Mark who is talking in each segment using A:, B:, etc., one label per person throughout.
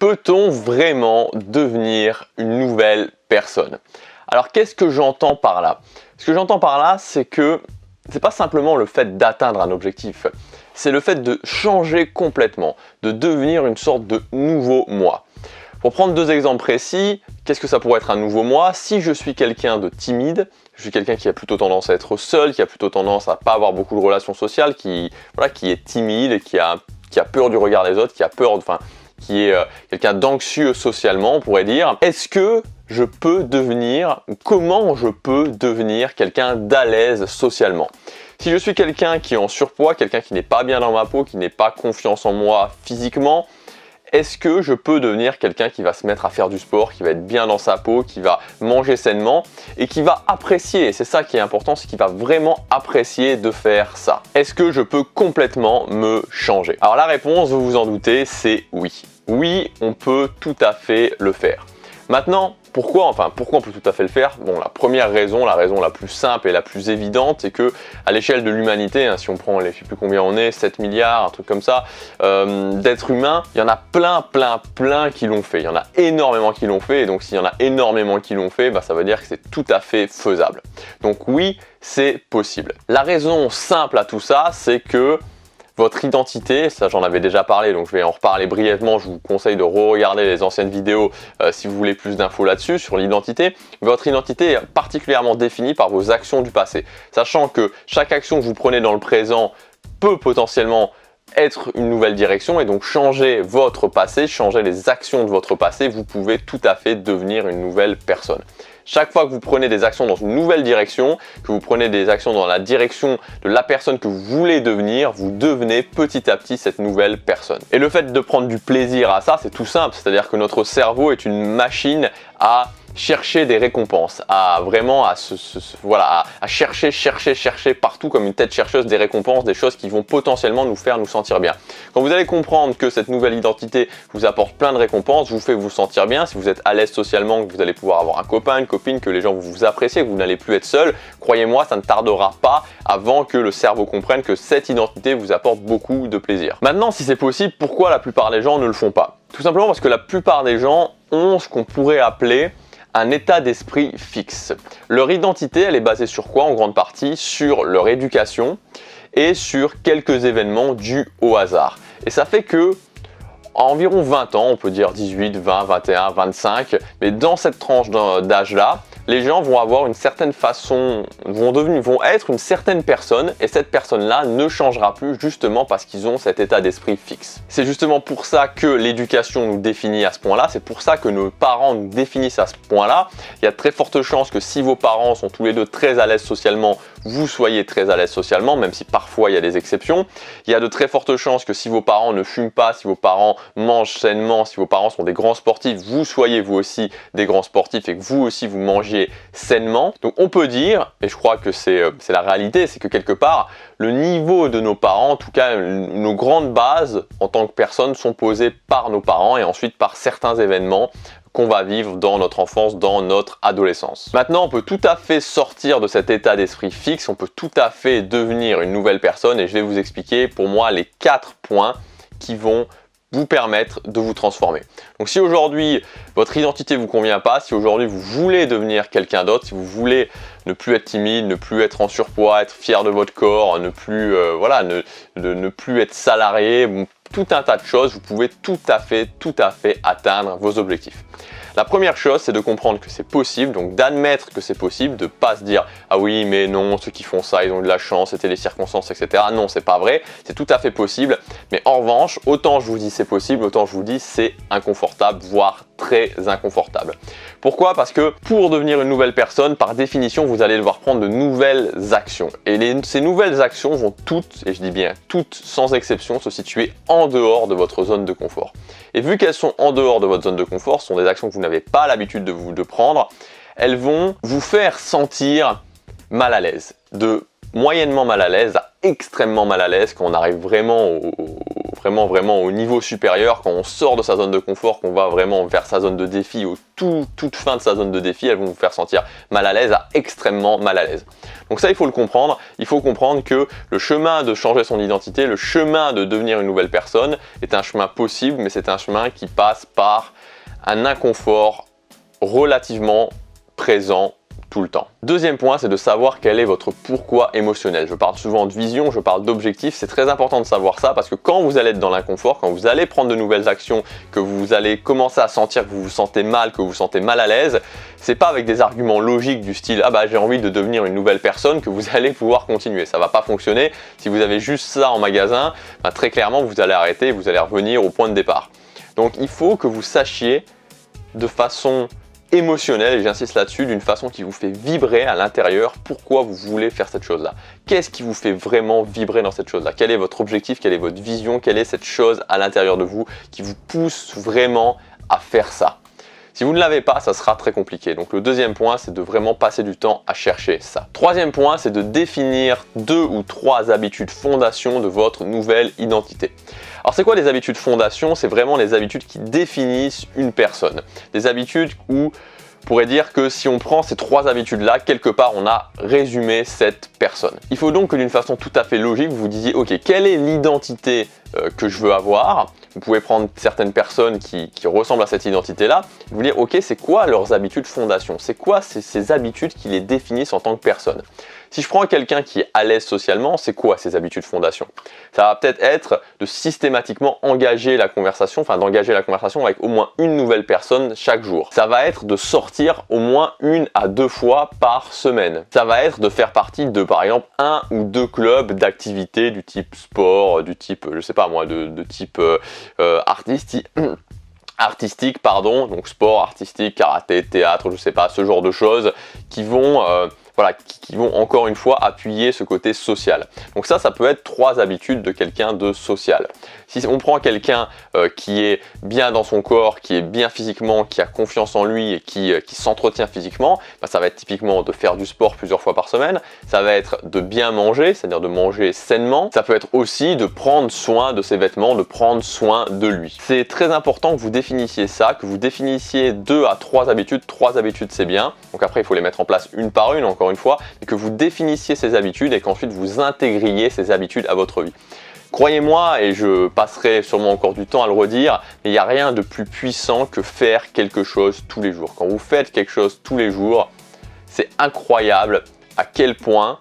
A: Peut-on vraiment devenir une nouvelle personne? Alors qu'est-ce que j'entends par là? Ce que j'entends par là, c'est que c'est pas simplement le fait d'atteindre un objectif, c'est le fait de changer complètement, de devenir une sorte de nouveau moi. Pour prendre deux exemples précis, qu'est-ce que ça pourrait être un nouveau moi? Si je suis quelqu'un de timide, je suis quelqu'un qui a plutôt tendance à être seul, qui a plutôt tendance à pas avoir beaucoup de relations sociales, qui est timide, qui a peur du regard des autres, qui est quelqu'un d'anxieux socialement, on pourrait dire. Est-ce que je peux devenir, comment je peux devenir quelqu'un d'à l'aise socialement? Si je suis quelqu'un qui est en surpoids, quelqu'un qui n'est pas bien dans ma peau, qui n'est pas confiance en moi physiquement, est-ce que je peux devenir quelqu'un qui va se mettre à faire du sport, qui va être bien dans sa peau, qui va manger sainement et qui va apprécier, et c'est ça qui est important, c'est qu'il va vraiment apprécier de faire ça. Est-ce que je peux complètement me changer? Alors la réponse, vous vous en doutez, c'est oui. Oui, on peut tout à fait le faire. Maintenant, pourquoi on peut tout à fait le faire? Bon, la première raison, la raison la plus simple et la plus évidente, c'est que à l'échelle de l'humanité, si on prend, je ne sais plus combien on est, 7 milliards, un truc comme ça, d'êtres humains, il y en a plein qui l'ont fait. Il y en a énormément qui l'ont fait, et donc s'il y en a énormément qui l'ont fait, ça veut dire que c'est tout à fait faisable. Donc oui, c'est possible. La raison simple à tout ça, c'est que votre identité, ça j'en avais déjà parlé, donc je vais en reparler brièvement, je vous conseille de re-regarder les anciennes vidéos si vous voulez plus d'infos là-dessus, sur l'identité. Votre identité est particulièrement définie par vos actions du passé, sachant que chaque action que vous prenez dans le présent peut potentiellement être une nouvelle direction, et donc changer votre passé, changer les actions de votre passé, vous pouvez tout à fait devenir une nouvelle personne. Chaque fois que vous prenez des actions dans une nouvelle direction, que vous prenez des actions dans la direction de la personne que vous voulez devenir, vous devenez petit à petit cette nouvelle personne. Et le fait de prendre du plaisir à ça, c'est tout simple, c'est-à-dire que notre cerveau est une machine à chercher des récompenses, à chercher partout comme une tête chercheuse des récompenses, des choses qui vont potentiellement nous faire nous sentir bien. Quand vous allez comprendre que cette nouvelle identité vous apporte plein de récompenses, vous fait vous sentir bien, si vous êtes à l'aise socialement, que vous allez pouvoir avoir un copain, une copine, que les gens vous apprécient, que vous n'allez plus être seul, croyez-moi, ça ne tardera pas avant que le cerveau comprenne que cette identité vous apporte beaucoup de plaisir. Maintenant, si c'est possible, pourquoi la plupart des gens ne le font pas? Tout simplement parce que la plupart des gens ont ce qu'on pourrait appeler un état d'esprit fixe. Leur identité, elle est basée sur quoi? En grande partie sur leur éducation et sur quelques événements dus au hasard. Et ça fait que à environ 20 ans, on peut dire 18, 20, 21, 25, mais dans cette tranche d'âge-là, les gens vont avoir une certaine façon, vont être une certaine personne, et cette personne-là ne changera plus justement parce qu'ils ont cet état d'esprit fixe. C'est justement pour ça que l'éducation nous définit à ce point-là, c'est pour ça que nos parents nous définissent à ce point-là. Il y a de très fortes chances que si vos parents sont tous les deux très à l'aise socialement, vous soyez très à l'aise socialement, même si parfois il y a des exceptions. Il y a de très fortes chances que si vos parents ne fument pas, si vos parents mangent sainement, si vos parents sont des grands sportifs, vous soyez vous aussi des grands sportifs et que vous aussi vous mangez sainement. Donc on peut dire, et je crois que c'est la réalité, c'est que quelque part, le niveau de nos parents, en tout cas nos grandes bases en tant que personnes sont posées par nos parents et ensuite par certains événements qu'on va vivre dans notre enfance, dans notre adolescence. Maintenant, on peut tout à fait sortir de cet état d'esprit fixe, on peut tout à fait devenir une nouvelle personne, et je vais vous expliquer pour moi les 4 points qui vont vous permettre de vous transformer. Donc si aujourd'hui votre identité ne vous convient pas, si aujourd'hui vous voulez devenir quelqu'un d'autre, si vous voulez ne plus être timide, ne plus être en surpoids, être fier de votre corps, ne plus être salarié, tout un tas de choses, vous pouvez tout à fait atteindre vos objectifs. La première chose, c'est de comprendre que c'est possible, donc d'admettre que c'est possible, de ne pas se dire « Ah oui, mais non, ceux qui font ça, ils ont eu de la chance, c'était les circonstances, etc. » Non, c'est pas vrai, c'est tout à fait possible. Mais en revanche, autant je vous dis c'est possible, autant je vous dis c'est inconfortable, voire très inconfortable. Pourquoi? Parce que pour devenir une nouvelle personne, par définition, vous allez devoir prendre de nouvelles actions. Et ces nouvelles actions vont toutes, et je dis bien toutes sans exception, se situer en dehors de votre zone de confort. Et vu qu'elles sont en dehors de votre zone de confort, ce sont des actions que vous n'avez pas l'habitude de prendre, elles vont vous faire sentir mal à l'aise, de moyennement mal à l'aise à extrêmement mal à l'aise quand on arrive vraiment vraiment au niveau supérieur, quand on sort de sa zone de confort, qu'on va vraiment vers sa zone de défi, ou toute fin de sa zone de défi, elles vont vous faire sentir mal à l'aise à extrêmement mal à l'aise. Donc ça, il faut le comprendre. Il faut comprendre que le chemin de changer son identité, le chemin de devenir une nouvelle personne est un chemin possible, mais c'est un chemin qui passe par un inconfort relativement présent tout le temps. Deuxième point, c'est de savoir quel est votre pourquoi émotionnel. Je parle souvent de vision, je parle d'objectif, c'est très important de savoir ça parce que quand vous allez être dans l'inconfort, quand vous allez prendre de nouvelles actions, que vous allez commencer à sentir que vous vous sentez mal, que vous vous sentez mal à l'aise, c'est pas avec des arguments logiques du style « Ah bah j'ai envie de devenir une nouvelle personne » que vous allez pouvoir continuer. Ça va pas fonctionner. Si vous avez juste ça en magasin, bah, très clairement vous allez arrêter, vous allez revenir au point de départ. Donc il faut que vous sachiez de façon émotionnel, et j'insiste là-dessus, d'une façon qui vous fait vibrer à l'intérieur, pourquoi vous voulez faire cette chose-là. Qu'est-ce qui vous fait vraiment vibrer dans cette chose-là? Quel est votre objectif? Quelle est votre vision? Quelle est cette chose à l'intérieur de vous qui vous pousse vraiment à faire ça? Si vous ne l'avez pas, ça sera très compliqué. Donc le deuxième point, c'est de vraiment passer du temps à chercher ça. Troisième point, c'est de définir 2 ou 3 habitudes fondations de votre nouvelle identité. Alors c'est quoi les habitudes fondations? C'est vraiment les habitudes qui définissent une personne. Des habitudes où on pourrait dire que si on prend ces 3 habitudes-là, quelque part on a résumé cette personne. Il faut donc que d'une façon tout à fait logique, vous vous disiez ok, quelle est l'identité que je veux avoir? Vous pouvez prendre certaines personnes qui ressemblent à cette identité-là, et vous dire ok, c'est quoi leurs habitudes fondations? C'est quoi ces habitudes qui les définissent en tant que personne? Si je prends quelqu'un qui est à l'aise socialement, c'est quoi ses habitudes fondations? Ça va peut-être être de systématiquement engager la conversation, d'engager la conversation avec au moins une nouvelle personne chaque jour. Ça va être de sortir au moins 1 à 2 fois par semaine. Ça va être de faire partie de, par exemple, 1 ou 2 clubs d'activités du type sport, du type, je sais pas moi, de type artistique, pardon, donc sport, artistique, karaté, théâtre, je sais pas, ce genre de choses qui vont qui vont encore une fois appuyer ce côté social. Donc ça peut être 3 habitudes de quelqu'un de social. Si on prend quelqu'un qui est bien dans son corps, qui est bien physiquement, qui a confiance en lui et qui s'entretient physiquement, ça va être typiquement de faire du sport plusieurs fois par semaine, ça va être de bien manger, c'est-à-dire de manger sainement, ça peut être aussi de prendre soin de ses vêtements, de prendre soin de lui. C'est très important que vous définissiez ça, que vous définissiez 2 à 3 habitudes, 3 habitudes c'est bien, donc après il faut les mettre en place une par une encore une fois, et que vous définissiez ces habitudes et qu'ensuite vous intégriez ces habitudes à votre vie. Croyez-moi, et je passerai sûrement encore du temps à le redire, mais il n'y a rien de plus puissant que faire quelque chose tous les jours. Quand vous faites quelque chose tous les jours, c'est incroyable à quel point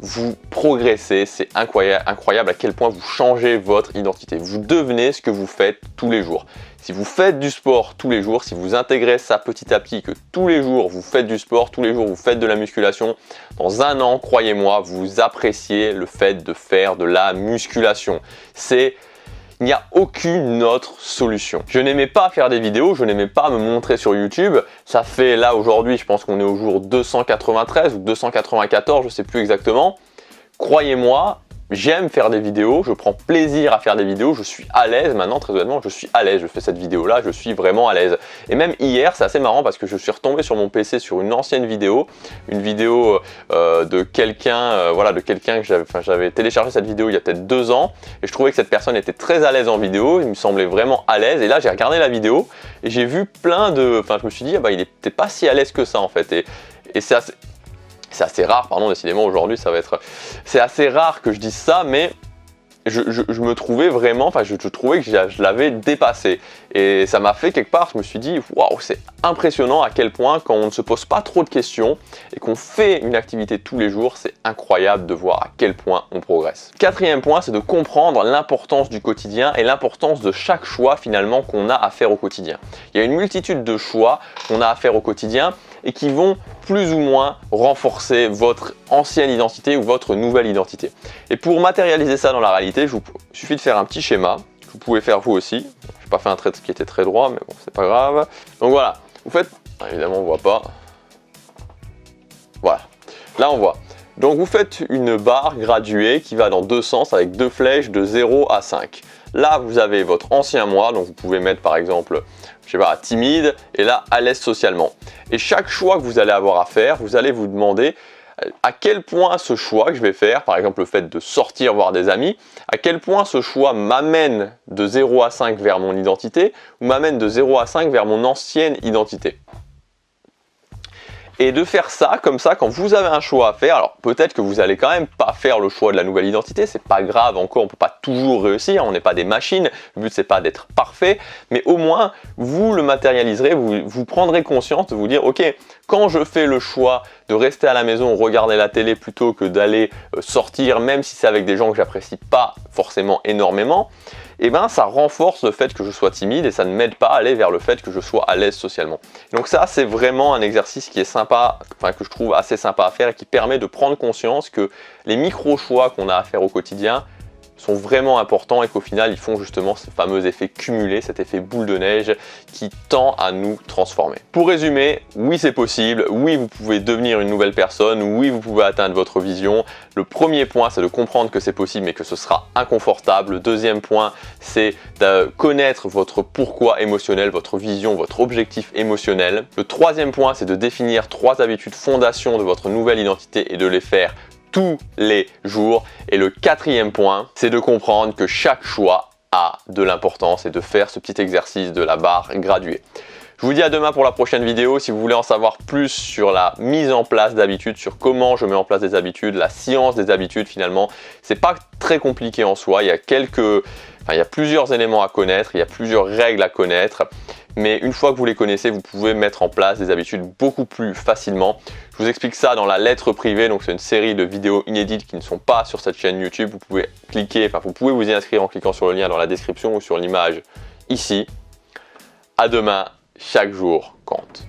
A: vous progressez, c'est incroyable à quel point vous changez votre identité. Vous devenez ce que vous faites tous les jours. Si vous faites du sport tous les jours, si vous intégrez ça petit à petit, que tous les jours vous faites du sport, tous les jours vous faites de la musculation, dans 1 an, croyez-moi, vous appréciez le fait de faire de la musculation. Il n'y a aucune autre solution. Je n'aimais pas faire des vidéos, je n'aimais pas me montrer sur YouTube. Ça fait là aujourd'hui, je pense qu'on est au jour 293 ou 294, je ne sais plus exactement. Croyez-moi, j'aime faire des vidéos, je prends plaisir à faire des vidéos, je suis à l'aise maintenant, très honnêtement, je suis à l'aise, je fais cette vidéo-là, je suis vraiment à l'aise. Et même hier, c'est assez marrant parce que je suis retombé sur mon PC sur une ancienne vidéo, une vidéo de quelqu'un que j'avais téléchargé cette vidéo il y a peut-être 2 ans, et je trouvais que cette personne était très à l'aise en vidéo, il me semblait vraiment à l'aise, et là j'ai regardé la vidéo, et j'ai vu je me suis dit, il n'était pas si à l'aise que ça en fait, et c'est assez rare, pardon, décidément aujourd'hui c'est assez rare que je dise ça, mais je me trouvais vraiment, je trouvais que je l'avais dépassé. Et ça m'a fait quelque part, je me suis dit, waouh, c'est impressionnant à quel point quand on ne se pose pas trop de questions et qu'on fait une activité tous les jours, c'est incroyable de voir à quel point on progresse. 4e point, c'est de comprendre l'importance du quotidien et l'importance de chaque choix finalement qu'on a à faire au quotidien. Il y a une multitude de choix qu'on a à faire au quotidien et qui vont plus ou moins renforcer votre ancienne identité ou votre nouvelle identité. Et pour matérialiser ça dans la réalité, il suffit de faire un petit schéma, que vous pouvez faire vous aussi. Je n'ai pas fait un trait qui était très droit, mais bon, c'est pas grave. Donc voilà, vous faites, évidemment on ne voit pas, voilà, là on voit. Donc vous faites une barre graduée qui va dans 2 sens avec 2 flèches de 0 à 5. Là vous avez votre ancien moi, donc vous pouvez mettre par exemple, je sais pas, timide, et là à l'aise socialement. Et chaque choix que vous allez avoir à faire, vous allez vous demander À quel point ce choix que je vais faire, par exemple le fait de sortir voir des amis, à quel point ce choix m'amène de 0 à 5 vers mon identité ou m'amène de 0 à 5 vers mon ancienne identité. Et de faire ça, comme ça, quand vous avez un choix à faire, alors peut-être que vous allez quand même pas faire le choix de la nouvelle identité, c'est pas grave, encore on peut pas toujours réussir, on n'est pas des machines, le but c'est pas d'être parfait, mais au moins vous le matérialiserez, vous prendrez conscience de vous dire ok, quand je fais le choix de rester à la maison, regarder la télé plutôt que d'aller sortir, même si c'est avec des gens que j'apprécie pas forcément énormément, et ben ça renforce le fait que je sois timide et ça ne m'aide pas à aller vers le fait que je sois à l'aise socialement. Donc ça c'est vraiment un exercice qui est sympa, enfin que je trouve assez sympa à faire et qui permet de prendre conscience que les micro-choix qu'on a à faire au quotidien sont vraiment importants et qu'au final ils font justement ce fameux effet cumulé, cet effet boule de neige qui tend à nous transformer. Pour résumer, oui c'est possible, oui vous pouvez devenir une nouvelle personne, oui vous pouvez atteindre votre vision. Le premier point c'est de comprendre que c'est possible mais que ce sera inconfortable. Le deuxième point c'est de connaître votre pourquoi émotionnel, votre vision, votre objectif émotionnel. Le troisième point c'est de définir 3 habitudes fondations de votre nouvelle identité et de les faire tous les jours. Et le quatrième point, c'est de comprendre que chaque choix a de l'importance et de faire ce petit exercice de la barre graduée. Je vous dis à demain pour la prochaine vidéo. Si vous voulez en savoir plus sur la mise en place d'habitudes, sur comment je mets en place des habitudes, la science des habitudes finalement, c'est pas très compliqué en soi. Il y a plusieurs éléments à connaître, il y a plusieurs règles à connaître. Mais une fois que vous les connaissez, vous pouvez mettre en place des habitudes beaucoup plus facilement. Je vous explique ça dans la lettre privée, donc c'est une série de vidéos inédites qui ne sont pas sur cette chaîne YouTube. Vous pouvez vous pouvez vous y inscrire en cliquant sur le lien dans la description ou sur l'image ici. À demain, chaque jour compte.